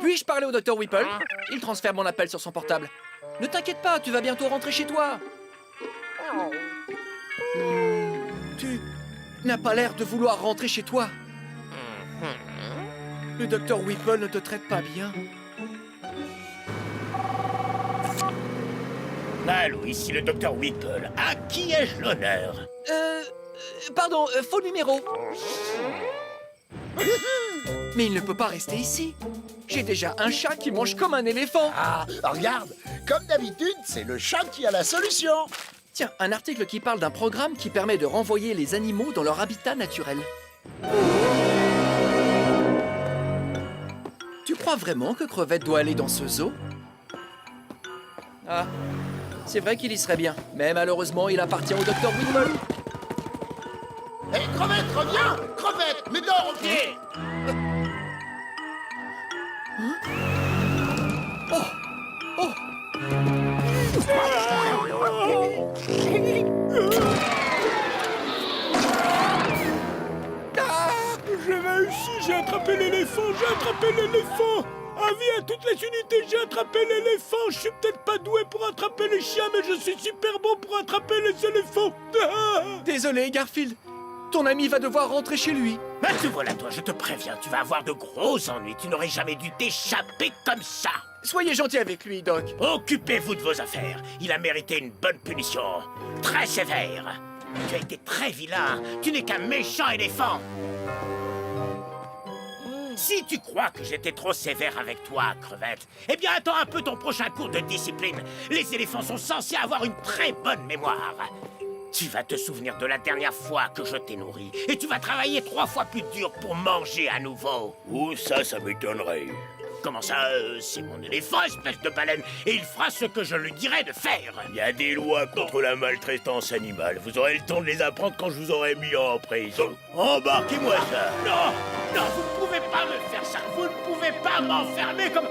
Puis-je parler au Dr Whipple? Il transfère mon appel sur son portable. Ne t'inquiète pas, tu vas bientôt rentrer chez toi. Tu n'as pas l'air de vouloir rentrer chez toi. Le Dr Whipple ne te traite pas bien. Allô, ici le Dr Whipple. À qui ai-je l'honneur? Pardon, faux numéro. Mais il ne peut pas rester ici. J'ai déjà un chat qui mange comme un éléphant. Ah, regarde, comme d'habitude, c'est le chat qui a la solution. Tiens, un article qui parle d'un programme qui permet de renvoyer les animaux dans leur habitat naturel. Tu crois vraiment que Crevette doit aller dans ce zoo? Ah, c'est vrai qu'il y serait bien, mais malheureusement, il appartient au Dr Whipple. Hé, Crevette, reviens! Crevette, mais dors au pied! J'ai réussi, j'ai attrapé l'éléphant, Avis à toutes les unités, j'ai attrapé l'éléphant. Je suis peut-être pas doué pour attraper les chiens, mais je suis super bon pour attraper les éléphants. Désolé, Garfield. Ton ami va devoir rentrer chez lui. Mais te voilà, toi, je te préviens, tu vas avoir de gros ennuis. Tu n'aurais jamais dû t'échapper comme ça. Soyez gentil avec lui, Doc. Occupez-vous de vos affaires. Il a mérité une bonne punition. Très sévère. Tu as été très vilain. Tu n'es qu'un méchant éléphant. Si tu crois que j'étais trop sévère avec toi, Crevette, eh bien attends un peu ton prochain cours de discipline. Les éléphants sont censés avoir une très bonne mémoire. Tu vas te souvenir de la dernière fois que je t'ai nourri. Et tu vas travailler 3 fois plus dur pour manger à nouveau. Oh, ça m'étonnerait. Comment ça, c'est mon éléphant, espèce de baleine, et il fera ce que je lui dirai de faire. Il y a des lois contre la maltraitance animale. Vous aurez le temps de les apprendre quand je vous aurai mis en prison. Embarquez-moi ça. Non, non, vous ne pouvez pas me faire ça. Vous ne pouvez pas m'enfermer comme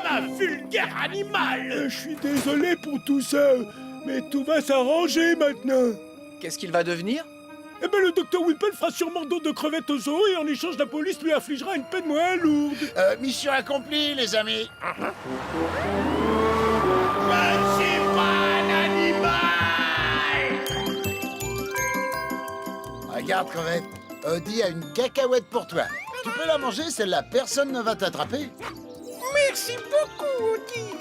un vulgaire animal. Je suis désolé pour tout ça, mais tout va s'arranger maintenant. Qu'est-ce qu'il va devenir? Eh ben, le docteur Whipple fera sûrement don de crevettes au zoo et en échange, la police lui affligera une peine moins lourde. Mission accomplie, les amis. Je suis pas un animal! Regarde, crevette. Odie a une cacahuète pour toi. Tu peux la manger, celle-là, personne ne va t'attraper. Merci beaucoup, Odie.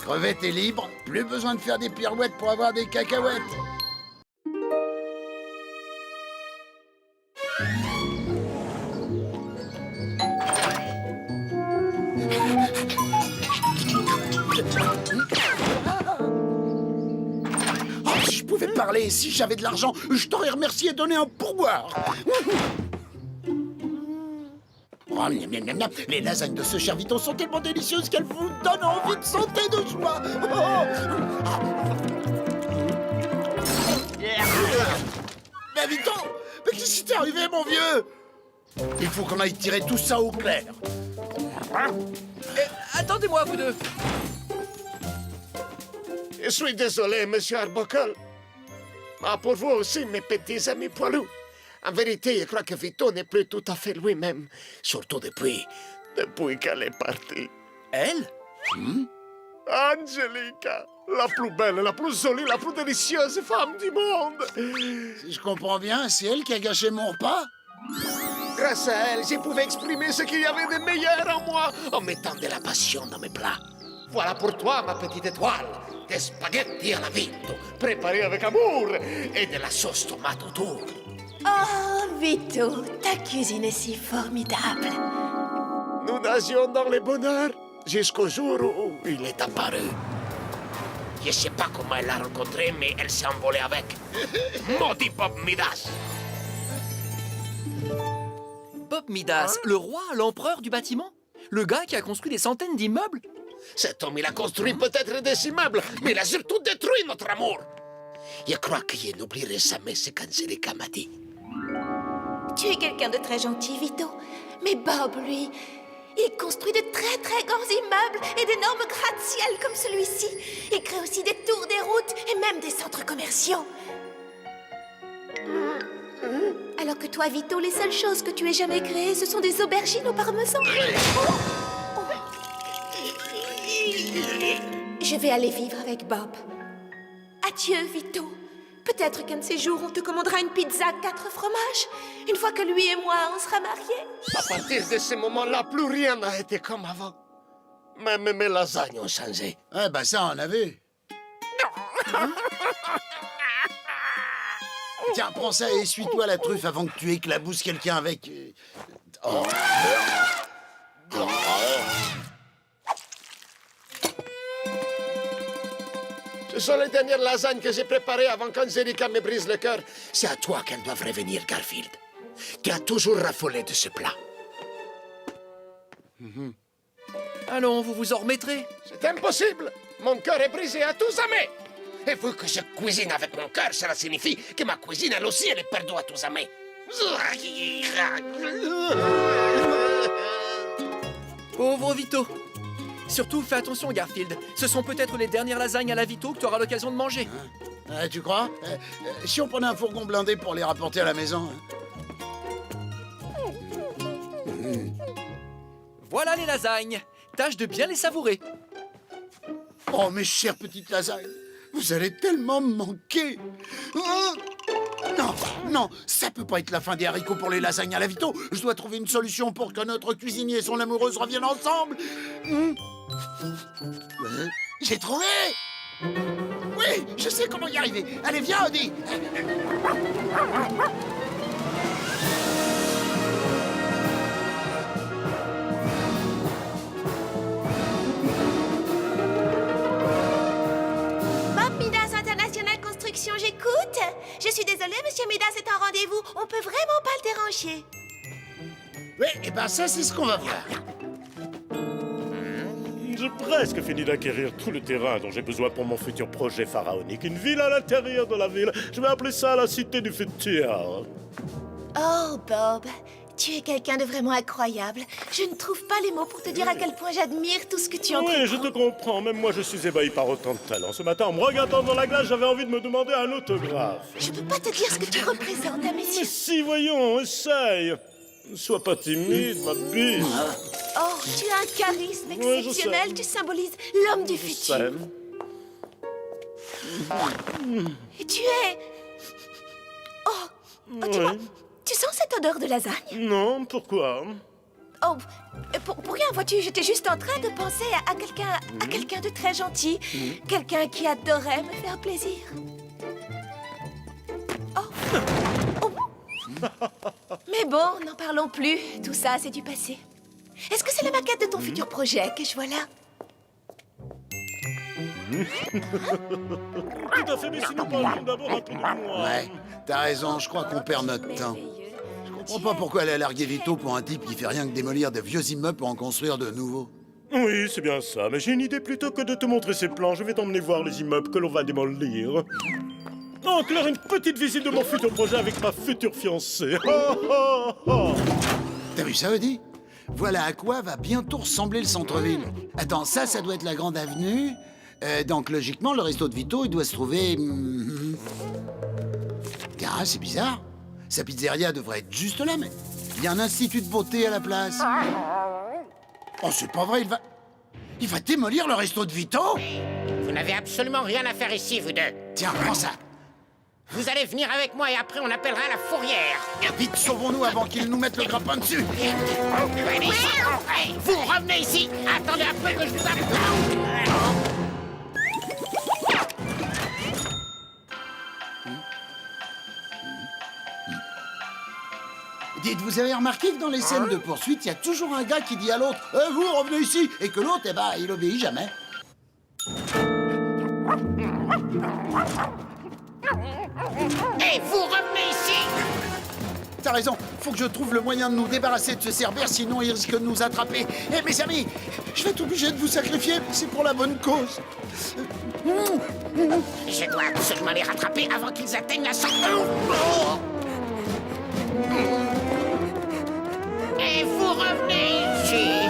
Crevette est libre, plus besoin de faire des pirouettes pour avoir des cacahuètes. Oh, si je pouvais parler, si j'avais de l'argent, je t'aurais remercié et donné un pourboire. Oh, miam, miam, miam, miam. Les lasagnes de ce cher Vito sont tellement délicieuses qu'elles vous donnent envie de sauter de joie. Mais Vito, mais qu'est-ce qui t'est arrivé, mon vieux? Il faut qu'on aille tirer tout ça au clair. Attendez-moi, vous deux. Je suis désolé, monsieur Arbuckle. Ah, pour vous aussi, mes petits amis poilus. En vérité, je crois que Vito n'est plus tout à fait lui-même. Surtout depuis qu'elle est partie. Elle? Angelica, la plus belle, la plus jolie, la plus délicieuse femme du monde. Si je comprends bien, c'est elle qui a gâché mon repas? Grâce à elle, je pouvais exprimer ce qu'il y avait de meilleur en moi en mettant de la passion dans mes plats. Voilà pour toi, ma petite étoile, des spaghettis à la vito, préparés avec amour, et de la sauce tomate autour. Oh, Vito, ta cuisine est si formidable. Nous nagions dans le bonheur jusqu'au jour où il est apparu. Je ne sais pas comment elle l'a rencontré, mais elle s'est envolée avec. Maudit Bob Midas. Bob Midas, le roi, l'empereur du bâtiment? Le gars qui a construit des centaines d'immeubles? Cet homme, il a construit peut-être des immeubles, mais il a surtout détruit notre amour. Je crois que je n'oublierai jamais ce qu'Angelica m'a dit. Tu es quelqu'un de très gentil, Vito. Mais Bob, lui, il construit de très très grands immeubles et d'énormes gratte-ciel comme celui-ci. Il crée aussi des tours, des routes et même des centres commerciaux. Alors que toi, Vito, les seules choses que tu aies jamais créées, ce sont des aubergines au parmesan. Je vais aller vivre avec Bob. Adieu, Vito. Peut-être qu'un de ces jours, on te commandera une pizza 4 fromages. Une fois que lui et moi, on sera mariés. À partir de ce moment-là, plus rien n'a été comme avant. Même mes lasagnes ont changé. Ah bah ça, on a vu. Tiens, prends ça et essuie-toi la truffe avant que tu éclabousses quelqu'un avec... Oh. Ce sont les dernières lasagnes que j'ai préparées avant qu'Angelica me brise le cœur. C'est à toi qu'elles doivent revenir, Garfield. Tu as toujours raffolé de ce plat. Allons, vous vous en remettrez. C'est impossible. Mon cœur est brisé à tout jamais. Et vu que je cuisine avec mon cœur, cela signifie que ma cuisine, elle aussi, elle est perdue à tout jamais. Pauvre Vito. Surtout, fais attention, Garfield. Ce sont peut-être les dernières lasagnes à la Vito que tu auras l'occasion de manger. Tu crois? Si on prenait un fourgon blindé pour les rapporter à la maison. Voilà les lasagnes. Tâche de bien les savourer. Oh, mes chères petites lasagnes, vous allez tellement me manquer. Non, non, ça peut pas être la fin des haricots pour les lasagnes à la Vito. Je dois trouver une solution pour que notre cuisinier et son amoureuse reviennent ensemble. J'ai trouvé. Oui, je sais comment y arriver. Allez, viens, Odie. Bob Midas International Construction, j'écoute. Je suis désolée, monsieur Midas est en rendez-vous. On peut vraiment pas le déranger. Oui, et ben ça, c'est ce qu'on va voir. J'ai presque fini d'acquérir tout le terrain dont j'ai besoin pour mon futur projet pharaonique. Une ville à l'intérieur de la ville. Je vais appeler ça la cité du futur. Oh, Bob, Tu es quelqu'un de vraiment incroyable. Je ne trouve pas les mots pour te dire à quel point j'admire tout ce que tu entreprends. Oui, je te comprends. Même moi, je suis ébahi par autant de talent. Ce matin, en me regardant dans la glace, j'avais envie de me demander un autographe. Je peux pas te dire ce que tu représentes à mes yeux. Mais si, voyons, essaye. Sois pas timide, ma biche. Oh, tu as un charisme Ouais, je exceptionnel. sais. Tu symbolises l'homme du futur. Et tu es... Oh, tu vois, tu sens cette odeur de lasagne? Non, pourquoi? Oh, pour rien, vois-tu, j'étais juste en train de penser à quelqu'un de très gentil. Quelqu'un qui adorait me faire plaisir. Oh. Mais bon, n'en parlons plus. Tout ça, c'est du passé. Est-ce que c'est la maquette de ton futur projet que je vois là? Tout à fait, mais si nous parlions d'abord un peu de moi. Ouais, t'as raison, je crois qu'on perd notre temps. Je comprends pas pourquoi elle a largué Vito pour un type qui fait rien que démolir de vieux immeubles pour en construire de nouveaux. Oui, c'est bien ça, mais j'ai une idée plutôt que de te montrer ces plans. Je vais t'emmener voir les immeubles que l'on va démolir. En clair, une petite visite de mon futur projet avec ma future fiancée. T'as vu ça, Eddie? Voilà à quoi va bientôt ressembler le centre-ville. Attends, ça doit être la grande avenue. Donc, logiquement, le resto de Vito, il doit se trouver... Tiens, c'est bizarre. Sa pizzeria devrait être juste là, mais... Il y a un institut de beauté à la place. Oh, c'est pas vrai, il va démolir le resto de Vito? Vous n'avez absolument rien à faire ici, vous deux. Tiens, prends ça. Vous allez venir avec moi et après on appellera la fourrière. Vite, sauvons-nous avant qu'ils nous mettent le grappin dessus. Vous revenez ici. Attendez un peu que je vous appelle. Dites, vous avez remarqué que dans les scènes de poursuite, il y a toujours un gars qui dit à l'autre « vous, revenez ici !» et que l'autre, il obéit jamais. Vous revenez ici. T'as raison, faut que je trouve le moyen de nous débarrasser de ce cerbère, sinon il risque de nous attraper. Mes amis, je vais être obligé de vous sacrifier, c'est pour la bonne cause. Je dois absolument les rattraper avant qu'ils atteignent la sortie. Et vous revenez ici.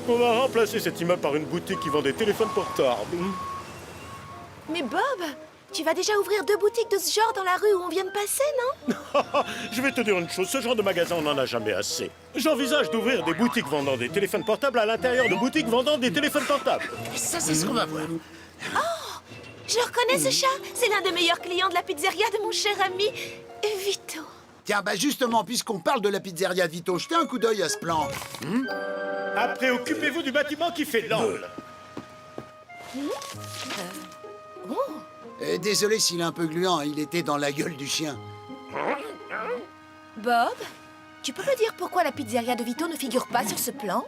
On va remplacer cet immeuble par une boutique qui vend des téléphones portables. Mais Bob, tu vas déjà ouvrir 2 boutiques de ce genre dans la rue où on vient de passer, non? Je vais te dire une chose, ce genre de magasin, on n'en a jamais assez. J'envisage d'ouvrir des boutiques vendant des téléphones portables à l'intérieur de boutiques vendant des téléphones portables. Ça, c'est ce qu'on va voir. Oh, je reconnais ce chat. C'est l'un des meilleurs clients de la pizzeria de mon cher ami Vito. Tiens, justement, puisqu'on parle de la pizzeria de Vito, jetez un coup d'œil à ce plan. Après, occupez-vous du bâtiment qui fait l'angle. Désolé s'il est un peu gluant, il était dans la gueule du chien. Bob, tu peux me dire pourquoi la pizzeria de Vito ne figure pas sur ce plan?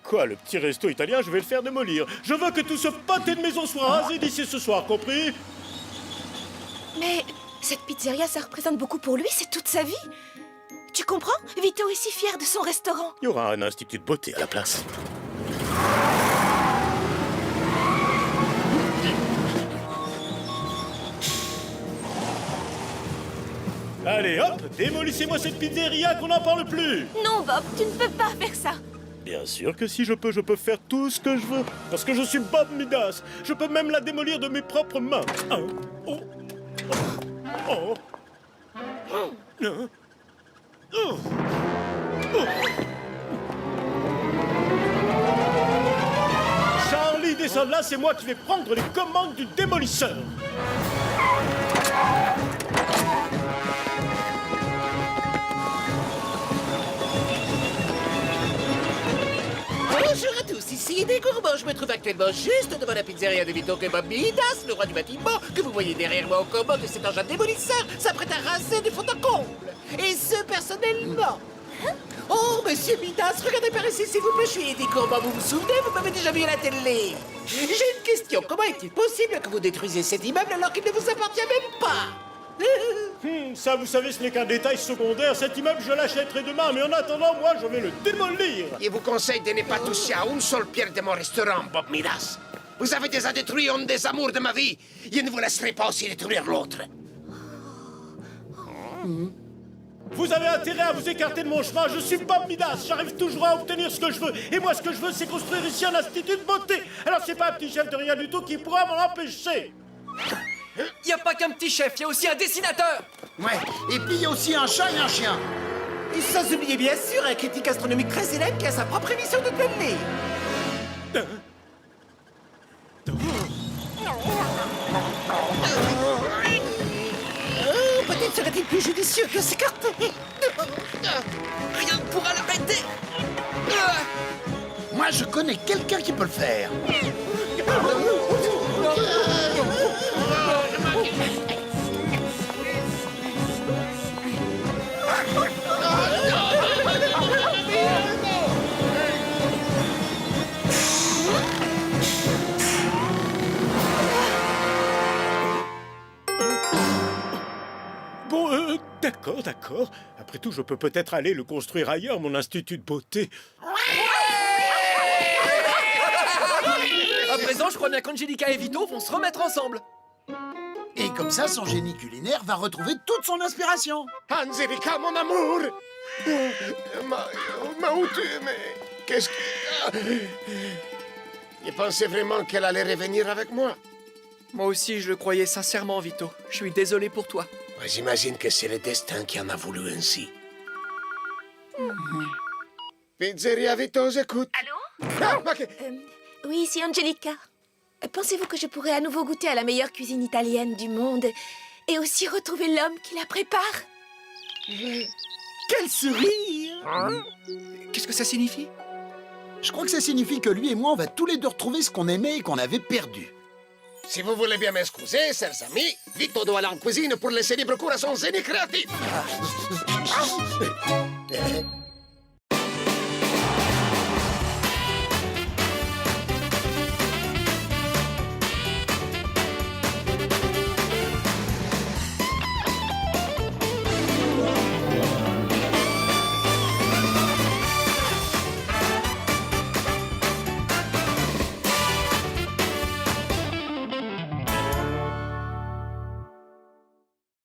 Quoi, le petit resto italien, je vais le faire démolir. Je veux que tout ce pâté de maison soit rasé d'ici ce soir, compris? Mais cette pizzeria, ça représente beaucoup pour lui, c'est toute sa vie. Tu comprends? Vito est si fier de son restaurant. Il y aura un institut de beauté à la place. Allez, hop, démolissez-moi cette pizzeria qu'on n'en parle plus. Non, Bob, tu ne peux pas faire ça. Bien sûr que si je peux faire tout ce que je veux. Parce que je suis Bob Midas. Je peux même la démolir de mes propres mains. Charlie, descends là, c'est moi qui vais prendre les commandes du démolisseur. Bonjour à tous, ici Eddie Gourmand. Je me trouve actuellement juste devant la pizzeria de Vito que Bob Midas, le roi du bâtiment, que vous voyez derrière moi aux commandes de cet engin démolisseur, s'apprête à raser de fond en comble. Et ce, personnellement. Oh, monsieur Midas, regardez par ici, s'il vous plaît, je suis Eddie Gourmand. Vous vous souvenez, vous m'avez déjà vu à la télé. J'ai une question. Comment est-il possible que vous détruisiez cet immeuble alors qu'il ne vous appartient même pas? Ça, vous savez, ce n'est qu'un détail secondaire. Cet immeuble, je l'achèterai demain, mais en attendant, moi, je vais le démolir. Je vous conseille de ne pas toucher à une seule pierre de mon restaurant, Bob Midas. Vous avez déjà détruit un des amours de ma vie. Je ne vous laisserai pas aussi détruire l'autre. Vous avez intérêt à vous écarter de mon chemin, je suis Bob Midas, j'arrive toujours à obtenir ce que je veux. Et moi, ce que je veux, c'est construire ici un institut de beauté. Alors c'est pas un petit chef de rien du tout qui pourra m'en empêcher. Y a pas qu'un petit chef, y a aussi un dessinateur. Ouais, et puis il y a aussi un chat et un chien. Et sans oublier bien sûr un critique astronomique très célèbre qui a sa propre émission de télé. Peut-être serait-il plus judicieux que s'écarter. Rien ne pourra l'arrêter. Moi, je connais quelqu'un qui peut le faire. Bon, d'accord, d'accord. Après tout, je peux peut-être aller le construire ailleurs, mon institut de beauté. À présent, je crois bien qu'Angelica et Vito vont se remettre ensemble. Et comme ça, son génie culinaire va retrouver toute son inspiration. Angelica, mon amour! Mais qu'est-ce que... Il pensait vraiment qu'elle allait revenir avec moi. Moi aussi, je le croyais sincèrement, Vito. Je suis désolé pour toi. J'imagine que c'est le destin qui en a voulu ainsi. Pizzeria Vito, j'écoute. Allô? Ah, ok. Oui, ici Angelica. Pensez-vous que je pourrais à nouveau goûter à la meilleure cuisine italienne du monde et aussi retrouver l'homme qui la prépare? Quel sourire! Qu'est-ce que ça signifie? Je crois que ça signifie que lui et moi, on va tous les deux retrouver ce qu'on aimait et qu'on avait perdu. Si vous voulez bien m'excuser, chers amis, Vito doit aller en cuisine pour laisser libre cours à son génie créatif.